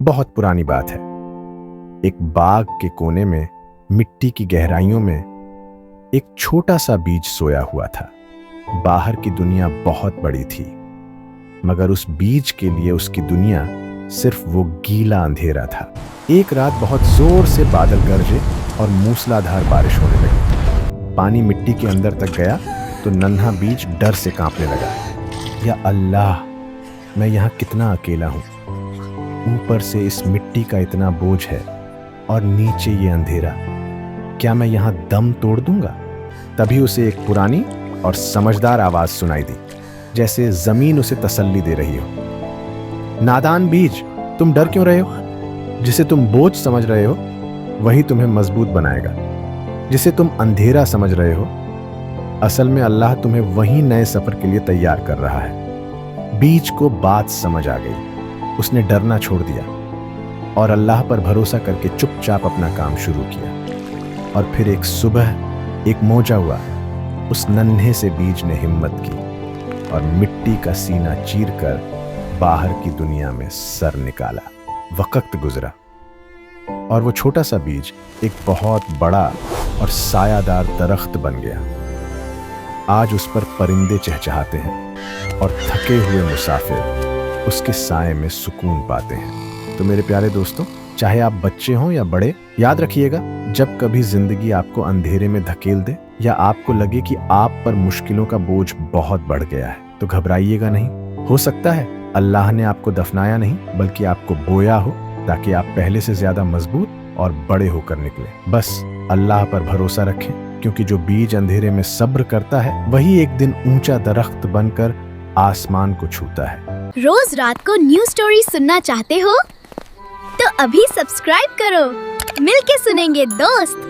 बहुत पुरानी बात है। एक बाग के कोने में मिट्टी की गहराइयों में एक छोटा सा बीज सोया हुआ था। बाहर की दुनिया बहुत बड़ी थी, मगर उस बीज के लिए उसकी दुनिया सिर्फ वो गीला अंधेरा था। एक रात बहुत जोर से बादल गरजे और मूसलाधार बारिश होने लगी। पानी मिट्टी के अंदर तक गया तो नन्हा बीज डर से कांपने लगा। या अल्लाह, मैं यहाँ कितना अकेला हूँ। ऊपर से इस मिट्टी का इतना बोझ है और नीचे ये अंधेरा। क्या मैं यहाँ दम तोड़ दूंगा? तभी उसे एक पुरानी और समझदार आवाज सुनाई दी, जैसे जमीन उसे तसल्ली दे रही हो। नादान बीज, तुम डर क्यों रहे हो? जिसे तुम बोझ समझ रहे हो वही तुम्हें मजबूत बनाएगा। जिसे तुम अंधेरा समझ रहे हो, असल में अल्लाह तुम्हें वही नए सफर के लिए तैयार कर रहा है। बीज को बात समझ आ गई। उसने डरना छोड़ दिया और अल्लाह पर भरोसा करके चुपचाप अपना काम शुरू किया। और फिर एक सुबह एक मौजा हुआ। उस नन्हे से बीज ने हिम्मत की और मिट्टी का सीना चीरकर बाहर की दुनिया में सर निकाला। वक्त गुजरा और वो छोटा सा बीज एक बहुत बड़ा और सायादार दरख्त बन गया। आज उस पर परिंदे चहचहाते हैं और थके हुए मुसाफिर उसके साए में सुकून पाते हैं। तो मेरे प्यारे दोस्तों, चाहे आप बच्चे हों या बड़े, याद रखिएगा, जब कभी जिंदगी आपको अंधेरे में धकेल दे या आपको लगे कि आप पर मुश्किलों का बोझ बहुत बढ़ गया है, तो घबराइएगा नहीं। हो सकता है अल्लाह ने आपको दफनाया नहीं, बल्कि आपको बोया हो, ताकि आप पहले से ज्यादा मजबूत और बड़े होकर निकले। बस अल्लाह पर भरोसा रखें, क्योंकि जो बीज अंधेरे में सब्र करता है वही एक दिन ऊंचा दरख्त बनकर आसमान को छूता है। रोज रात को न्यूज़ स्टोरी सुनना चाहते हो? तो अभी सब्सक्राइब करो। मिलके सुनेंगे दोस्त।